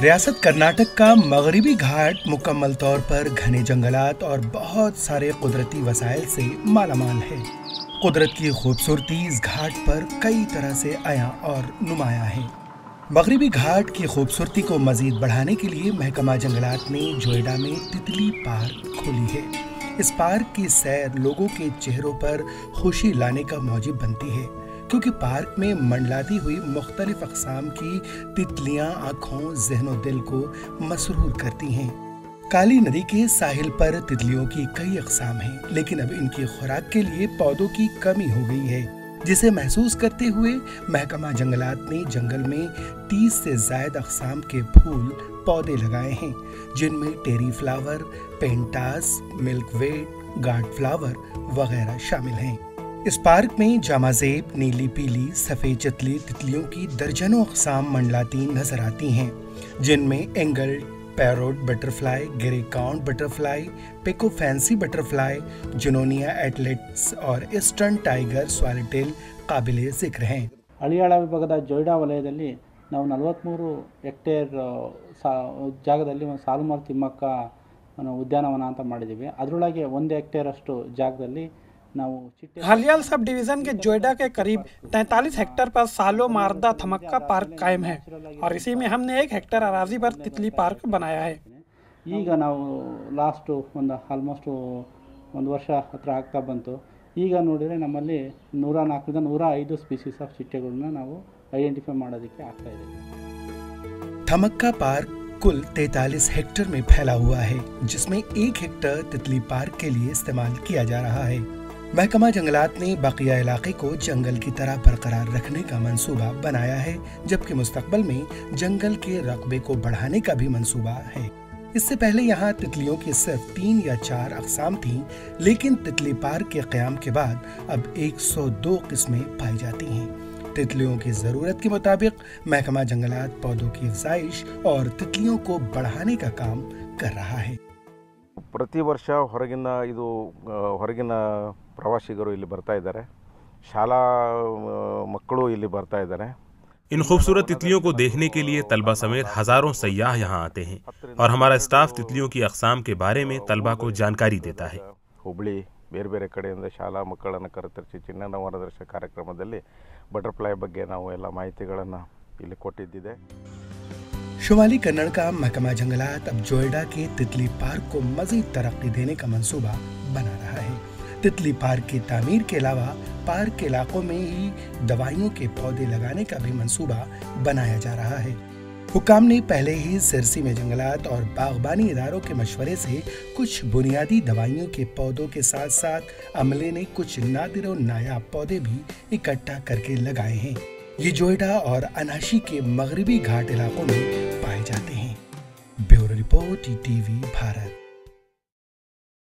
रियासत कर्नाटक का मगरबी घाट मुकम्मल तौर पर घने जंगलात और बहुत सारे कुदरती वसाइल से मालामाल है। कुदरत की खूबसूरती इस घाट पर कई तरह से आया और नुमाया है। मगरबी घाट की खूबसूरती को मजीद बढ़ाने के लिए महकमा जंगलात ने जोएडा में तितली पार्क खोली है। इस पार्क की सैर लोगों के चेहरों पर खुशी लाने का मौजिब बनती है, क्योंकि पार्क में मंडलाती हुई मुख्तलिफ अक़साम की तितलियां आँखों ज़हनो दिल को मसरूर करती हैं। काली नदी के साहिल पर तितलियों की कई अक़साम हैं, लेकिन अब इनकी खुराक के लिए पौधों की कमी हो गई है, जिसे महसूस करते हुए महकमा जंगलात ने जंगल में 30 से ज़ायद अक़साम के फूल पौधे लगाए हैं, जिनमें टेरी फ्लावर, पेंटास, मिल्कवेट, गार्ड फ्लावर वगैरह शामिल हैं। इस पार्क में जामाजेब, नीली पीली, सफ़ेद चतली तितलियों की दर्जनों अक़साम मंडलाती नजर आती हैं, जिनमें angle pierrot butterfly, grey count butterfly, peacock pansy butterfly, Junonia atlites और ईस्टर्न टाइगर स्वालिटेल काबिले ज़िक्र हैं। ಹಳಿಯಾಳ ವಿಭಾಗದ ಜೋಯಿಡಾ ವಲಯದಲ್ಲಿ ನಾವು 43 ಹೆಕ್ಟೇರ್ ಜಾಗದಲ್ಲಿ ಒಂದು ಸಾಲುಮರ ತಿಮ್ಮಕ್ಕ ಉದ್ಯಾನವನ ಅಂತ ಮಾಡಿದ್ದೀವಿ। ಅದರೊಳಗೆ 1 ಹೆಕ್ಟೇರ್ ಅಷ್ಟು ಜಾಗದಲ್ಲಿ हलियाल सब डिवीजन के जोएडा के करीब 43 हेक्टेयर पर सालो मारदा थमक्का पार्क कायम है और इसी में हमने 1 हेक्टेयर अराजी पर तितली पार्क बनाया है। ಈಗ ನಾವು ಲಾಸ್ಟ್ ಒಂದು ಆಲ್ಮೋಸ್ಟ್ ಒಂದು ವರ್ಷ ಹತ್ರ ಆಗ್ತಾ ಬಂತು। ಈಗ ನೋಡಿದರೆ ನಮ್ಮಲ್ಲಿ 104 ರಿಂದ 105 ಸ್ಪೀಸೀಸ್ ಆಫ್ ಚಿಟ್ಟೆಗಳನ್ನ ನಾವು ಐಡೆಂಟಿಫೈ ಮಾಡೋದಕ್ಕೆ ಆಗ್ತಾ ಇದೆ। थमक्का पार्क कुल 43 हेक्टेयर में फैला हुआ है, जिसमें 1 हेक्टेयर तितली पार्क के लिए इस्तेमाल किया जा रहा है। महकमा जंगलात ने बाकिया इलाके को जंगल की तरह बरकरार रखने का मंसूबा बनाया है, जबकि मुस्तकबिल में जंगल के रकबे को बढ़ाने का भी मंसूबा है। इससे पहले यहाँ तितलियों की सिर्फ 3 या 4 अक़साम थीं, लेकिन तितली पार्क के क़याम के बाद अब 102 किस्में पाई जाती हैं। तितलियों की ज़रूरत के मुताबिक महकमा जंगलात पौधों की अफ़ज़ाइश और तितलियों को बढ़ाने का काम कर रहा है। ಪ್ರತಿ ವರ್ಷ ಹೊರಗಿನ ಪ್ರವಾಸಿಗರು ಇಲ್ಲಿ ಬರ್ತಾ ಇದ್ದಾರೆ, ಶಾಲಾ ಮಕ್ಕಳು ಇಲ್ಲಿ ಬರ್ತಾ ಇದ್ದಾರೆ। इन खूबसूरत तितलियों को देखने के लिए तलबा समेत हज़ारों सयाह यहाँ आते हैं और हमारा स्टाफ तितलियों की अक़साम के बारे में तलबा को जानकारी देता है। ಹುಬ್ಬಳ್ಳಿ ಬೇರೆ ಬೇರೆ ಕಡೆಯಿಂದ ಶಾಲಾ ಮಕ್ಕಳನ್ನು ಕರೆತರಿಸಿ ಚಿನ್ನದ ವರದರ್ಶ ಕಾರ್ಯಕ್ರಮದಲ್ಲಿ ಬಟರ್ಫ್ಲೈ ಬಗ್ಗೆ ನಾವು ಎಲ್ಲ ಮಾಹಿತಿಗಳನ್ನು ಇಲ್ಲಿ ಕೊಟ್ಟಿದ್ದಿದೆ। शुमाली कन्नड़ का महकमा जंगलात अब जोएडा के तितली पार्क को मजीद तरक्की देने का मंसूबा बना रहा है। तितली पार्क की तामीर के अलावा पार्क के इलाकों में ही दवाइयों के पौधे लगाने का भी मंसूबा बनाया जा रहा है। हुकाम ने पहले ही सिरसी में जंगलात और बागबानी इदारों के मशवरे से कुछ बुनियादी दवाइयों के पौधों के साथ साथ अमले ने कुछ नादिर और नायाब पौधे भी इकट्ठा करके लगाए हैं। ये जोएडा और अनाशी के मगरबी घाट इलाकों में पाए जाते हैं। Bureau report, TV Bharat.